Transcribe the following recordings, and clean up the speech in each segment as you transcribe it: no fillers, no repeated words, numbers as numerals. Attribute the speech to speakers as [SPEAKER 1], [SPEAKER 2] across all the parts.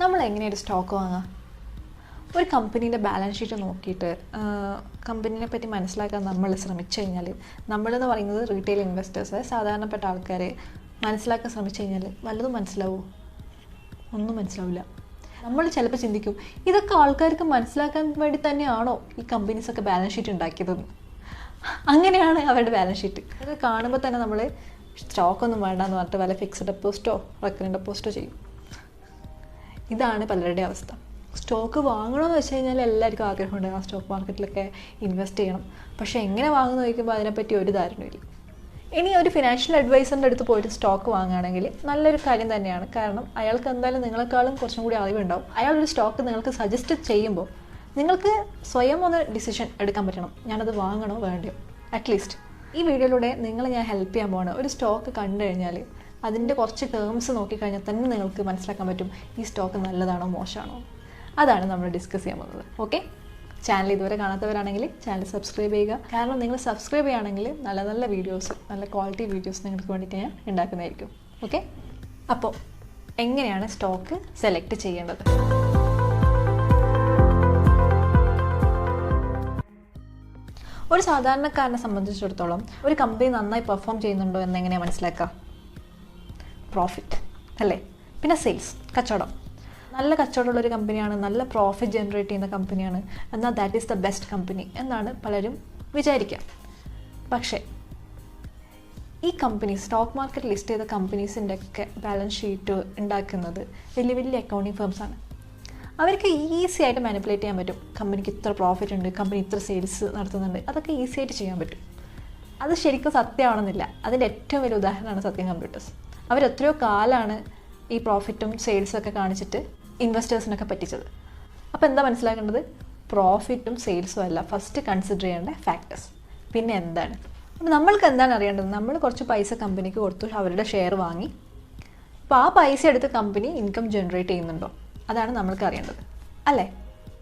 [SPEAKER 1] നമ്മൾ എങ്ങനെയാണ് ഒരു സ്റ്റോക്ക് വാങ്ങുക? ഒരു കമ്പനീൻ്റെ ബാലൻസ് ഷീറ്റ് നോക്കിയിട്ട് കമ്പനീനെ പറ്റി മനസ്സിലാക്കാൻ നമ്മൾ ശ്രമിച്ചു കഴിഞ്ഞാൽ, നമ്മളെന്ന് പറയുന്നത് റീറ്റെയിൽ ഇൻവെസ്റ്റേഴ്സ്, സാധാരണപ്പെട്ട ആൾക്കാരെ മനസ്സിലാക്കാൻ ശ്രമിച്ചു കഴിഞ്ഞാൽ വല്ലതും മനസ്സിലാവുമോ? ഒന്നും മനസ്സിലാവില്ല. നമ്മൾ ചിലപ്പോൾ ചിന്തിക്കും, ഇതൊക്കെ ആൾക്കാർക്ക് മനസ്സിലാക്കാൻ വേണ്ടി തന്നെയാണോ ഈ കമ്പനീസൊക്കെ ബാലൻസ് ഷീറ്റ് ഉണ്ടാക്കിയതെന്ന്. അങ്ങനെയാണ് അവരുടെ ബാലൻസ് ഷീറ്റ്. അത് കാണുമ്പോൾ തന്നെ നമ്മൾ സ്റ്റോക്കൊന്നും വേണ്ടെന്ന് പറഞ്ഞിട്ട് വല്ല ഫിക്സഡ് ഡെപ്പോസിറ്റോ റെക്കറിംഗ് ഡെപ്പോസിറ്റോ ചെയ്യും. ഇതാണ് പലരുടെ അവസ്ഥ. സ്റ്റോക്ക് വാങ്ങണമെന്ന് വെച്ച് കഴിഞ്ഞാൽ എല്ലാവർക്കും ആഗ്രഹമുണ്ട് ആ സ്റ്റോക്ക് മാർക്കറ്റിലൊക്കെ ഇൻവെസ്റ്റ് ചെയ്യണം. പക്ഷേ എങ്ങനെ വാങ്ങുന്നു ചോദിക്കുമ്പോൾ അതിനെപ്പറ്റി ഒരു ധാരണയില്ല. ഇനി ഒരു ഫിനാൻഷ്യൽ അഡ്വൈസറിൻ്റെ അടുത്ത് പോയിട്ട് സ്റ്റോക്ക് വാങ്ങുകയാണെങ്കിൽ നല്ലൊരു കാര്യം തന്നെയാണ്. കാരണം അയാൾക്ക് എന്തായാലും നിങ്ങളെക്കാളും കുറച്ചും കൂടി അറിവുണ്ടാവും. അയാളൊരു സ്റ്റോക്ക് നിങ്ങൾക്ക് സജസ്റ്റ് ചെയ്യുമ്പോൾ നിങ്ങൾക്ക് സ്വയം ഒന്ന് ഡിസിഷൻ എടുക്കാൻ പറ്റണം, ഞാനത് വാങ്ങണോ വേണ്ടയോ. അറ്റ്ലീസ്റ്റ് ഈ വീഡിയോയിലൂടെ ഞാൻ ഹെൽപ്പ് ചെയ്യാൻ പോകണം. ഒരു സ്റ്റോക്ക് കണ്ടു കഴിഞ്ഞാൽ അതിൻ്റെ കുറച്ച് ടേംസ് നോക്കിക്കഴിഞ്ഞാൽ തന്നെ നിങ്ങൾക്ക് മനസ്സിലാക്കാൻ പറ്റും ഈ സ്റ്റോക്ക് നല്ലതാണോ മോശമാണോ. അതാണ് നമ്മൾ ഡിസ്കസ് ചെയ്യാൻ പോകുന്നത്. ഓക്കെ, ചാനൽ ഇതുവരെ കാണാത്തവരാണെങ്കിൽ ചാനൽ സബ്സ്ക്രൈബ് ചെയ്യുക. കാരണം നിങ്ങൾ സബ്സ്ക്രൈബ് ചെയ്യുകയാണെങ്കിൽ നല്ല നല്ല വീഡിയോസ്, നല്ല ക്വാളിറ്റി വീഡിയോസ് നിങ്ങൾക്ക് വേണ്ടിയിട്ട് ഞാൻ ഉണ്ടാക്കുന്നതായിരിക്കും. ഓക്കെ, അപ്പോൾ എങ്ങനെയാണ് സ്റ്റോക്ക് സെലക്ട് ചെയ്യേണ്ടത്? ഒരു സാധാരണക്കാരനെ സംബന്ധിച്ചിടത്തോളം ഒരു കമ്പനി നന്നായി പെർഫോം ചെയ്യുന്നുണ്ടോ എന്നെങ്ങനെയാണ് മനസ്സിലാക്കുക? പ്രോഫിറ്റ് അല്ലേ, പിന്നെ സെയിൽസ്, കച്ചവടം. നല്ല കച്ചവടമുള്ളൊരു കമ്പനിയാണ്, നല്ല പ്രോഫിറ്റ് ജനറേറ്റ് ചെയ്യുന്ന കമ്പനിയാണ്, എന്നാൽ that is the best company എന്നാണ് പലരും വിചാരിക്കുക. പക്ഷേ ഈ കമ്പനീസ്, സ്റ്റോക്ക് മാർക്കറ്റ് ലിസ്റ്റ് ചെയ്ത കമ്പനീസിൻ്റെ ഒക്കെ ബാലൻസ് ഷീറ്റ് ഉണ്ടാക്കുന്നത് വലിയ വലിയ അക്കൗണ്ടിങ് ഫേംസാണ്. അവർക്ക് ഈസി ആയിട്ട് മാനിപ്പുലേറ്റ് ചെയ്യാൻ പറ്റും. കമ്പനിക്ക് ഇത്ര പ്രോഫിറ്റ് ഉണ്ട്, കമ്പനി ഇത്ര സെയിൽസ് നടത്തുന്നുണ്ട്, അതൊക്കെ ഈസി ആയിട്ട് ചെയ്യാൻ പറ്റും. അത് ശരിക്കും സത്യമാണെന്നില്ല. അതിൻ്റെ ഏറ്റവും വലിയ ഉദാഹരണമാണ് സത്യം കമ്പ്യൂട്ടേഴ്സ്. അവരെത്രയോ കാലമാണ് ഈ പ്രോഫിറ്റും സെയിൽസൊക്കെ കാണിച്ചിട്ട് ഇൻവെസ്റ്റേഴ്സിനൊക്കെ പറ്റിച്ചത്. അപ്പോൾ എന്താ മനസ്സിലാക്കേണ്ടത്? പ്രോഫിറ്റും സെയിൽസും അല്ല ഫസ്റ്റ് കൺസിഡർ ചെയ്യേണ്ട ഫാക്ടേഴ്സ്. പിന്നെ എന്താണ്? അപ്പോൾ നമ്മൾക്ക് എന്താണ് അറിയേണ്ടത്? നമ്മൾ കുറച്ച് പൈസ കമ്പനിക്ക് കൊടുത്തു, അവരുടെ ഷെയർ വാങ്ങി. അപ്പോൾ ആ പൈസ എടുത്ത് കമ്പനി ഇൻകം ജനറേറ്റ് ചെയ്യുന്നുണ്ടോ? അതാണ് നമ്മൾക്ക് അറിയേണ്ടത്, അല്ലേ?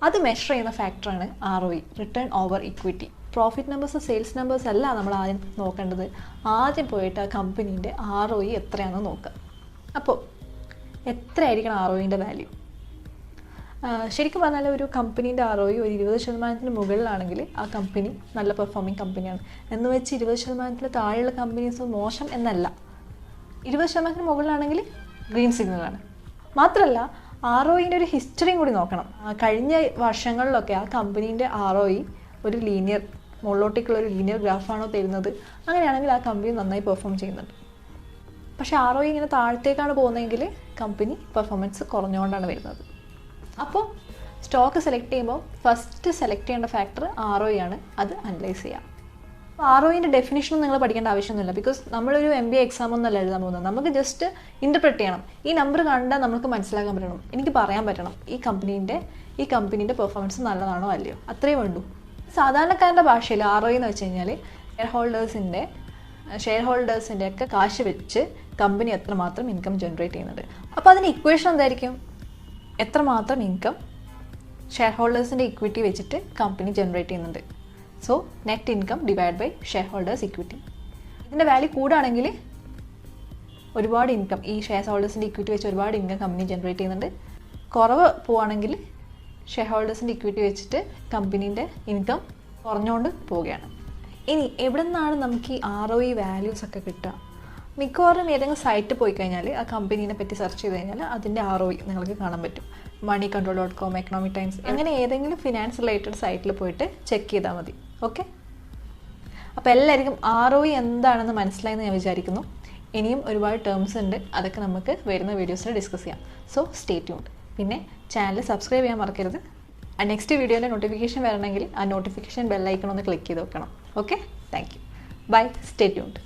[SPEAKER 1] അത് മെഷർ ചെയ്യുന്ന ഫാക്ടറാണ് ROE, return over equity. Profit numbers, sales numbers അല്ല നമ്മൾ ആദ്യം നോക്കേണ്ടത്. ആദ്യം പോയിട്ട് ആ കമ്പനീൻ്റെ ROE എത്രയാണെന്ന് നോക്കുക. അപ്പോൾ എത്രയായിരിക്കണം ROEൻ്റെ വാല്യൂ? ശരിക്കും പറഞ്ഞാൽ ഒരു കമ്പനീൻ്റെ ROE ഒരു 20% മുകളിലാണെങ്കിൽ ആ കമ്പനി നല്ല പെർഫോമിങ് കമ്പനിയാണ്. എന്ന് വെച്ച് 20% താഴെയുള്ള കമ്പനീസ് മോശം എന്നല്ല. 20% മുകളിലാണെങ്കിൽ ഗ്രീൻ സിഗ്നലാണ്. മാത്രമല്ല ROEൻ്റെ ഒരു ഹിസ്റ്ററിയും കൂടി നോക്കണം. കഴിഞ്ഞ വർഷങ്ങളിലൊക്കെ ആ കമ്പനീൻ്റെ ROE ഒരു ലീനിയർ, മുകളിലോട്ടേക്കുള്ള ഒരു ലീനിയർ ഗ്രാഫാണോ തരുന്നത്? അങ്ങനെയാണെങ്കിൽ ആ കമ്പനി നന്നായി പെർഫോം ചെയ്യുന്നുണ്ട്. പക്ഷേ ROE ഇങ്ങനെ താഴത്തേക്കാണ് പോകുന്നതെങ്കിൽ കമ്പനി പെർഫോമൻസ് കുറഞ്ഞുകൊണ്ടാണ് വരുന്നത്. അപ്പോൾ സ്റ്റോക്ക് സെലക്ട് ചെയ്യുമ്പോൾ ഫസ്റ്റ് സെലക്ട് ചെയ്യേണ്ട ഫാക്ടർ ROE ആണ്. അത് അനലൈസ് ചെയ്യാം. അപ്പോൾ ROEൻ്റെ ഡെഫിനിഷനും നിങ്ങൾ പഠിക്കേണ്ട ആവശ്യമൊന്നുമില്ല. ബിക്കോസ് നമ്മളൊരു MBA എക്സാം ഒന്നല്ല എഴുതാൻ പോകുന്നത്. നമുക്ക് ജസ്റ്റ് ഇൻ്റർപ്രറ്റ് ചെയ്യണം. ഈ നമ്പർ കണ്ടാൽ നമുക്ക് മനസ്സിലാക്കാൻ പറ്റണം, എനിക്ക് പറയാൻ പറ്റണം ഈ കമ്പനീൻ്റെ പെർഫോമൻസ് നല്ലതാണോ അല്ലയോ, അത്രയേ വേണ്ടൂ. സാധാരണക്കാരൻ്റെ ഭാഷയിൽ ROE എന്ന് വെച്ച് കഴിഞ്ഞാൽ ഷെയർ ഹോൾഡേഴ്സിൻ്റെ ഒക്കെ കാശ് വെച്ച് കമ്പനി എത്രമാത്രം ഇൻകം ജനറേറ്റ് ചെയ്യുന്നുണ്ട്. അപ്പോൾ അതിന് ഇക്വേഷൻ എന്തായിരിക്കും? എത്രമാത്രം ഇൻകം ഷെയർ ഹോൾഡേഴ്സിൻ്റെ ഇക്വിറ്റി വെച്ചിട്ട് കമ്പനി ജനറേറ്റ് ചെയ്യുന്നുണ്ട്. So net income divide by shareholders equity. ഇതിൻ്റെ വാല്യൂ കൂടുകയാണെങ്കിൽ ഒരുപാട് ഇൻകം, ഈ ഷെയർ ഹോൾഡേഴ്സിൻ്റെ ഇക്വിറ്റി വെച്ച് ഒരുപാട് ഇൻകം കമ്പനി ജനറേറ്റ് ചെയ്യുന്നുണ്ട്. കുറവ് പോവുകയാണെങ്കിൽ ഷെയർ ഹോൾഡേഴ്സിൻ്റെ ഇക്വിറ്റി വെച്ചിട്ട് കമ്പനീൻ്റെ ഇൻകം കുറഞ്ഞുകൊണ്ട് പോവുകയാണ്. ഇനി എവിടെ നിന്നാണ് നമുക്ക് ഈ ROE വാല്യൂസൊക്കെ കിട്ടുക? മിക്കവാറും ഏതെങ്കിലും സൈറ്റിൽ പോയി കഴിഞ്ഞാൽ ആ കമ്പനീനെ പറ്റി സെർച്ച് ചെയ്ത് കഴിഞ്ഞാൽ അതിൻ്റെ ROE നിങ്ങൾക്ക് കാണാൻ പറ്റും. moneycontrol.com, എക്കണോമിക് ടൈംസ്, അങ്ങനെ ഏതെങ്കിലും ഫിനാൻസ് റിലേറ്റഡ് സൈറ്റിൽ പോയിട്ട് ചെക്ക് ചെയ്താൽ മതി. ഓക്കെ, അപ്പോൾ എല്ലാവർക്കും ROE എന്താണെന്ന് മനസ്സിലായെന്ന് ഞാൻ വിചാരിക്കുന്നു. ഇനിയും ഒരുപാട് ടേംസ് ഉണ്ട്, അതൊക്കെ നമുക്ക് വരുന്ന വീഡിയോസിൽ ഡിസ്കസ് ചെയ്യാം. So stay tuned. പിന്നെ ചാനൽ സബ്സ്ക്രൈബ് ചെയ്യാൻ മറക്കരുത്. നെക്സ്റ്റ് വീഡിയോൻ്റെ നോട്ടിഫിക്കേഷൻ വരണമെങ്കിൽ ആ നോട്ടിഫിക്കേഷൻ ബെല്ലൈക്കൺ ഒന്ന് ക്ലിക്ക് ചെയ്ത് വെക്കണം. Okay, thank you. Bye, stay tuned.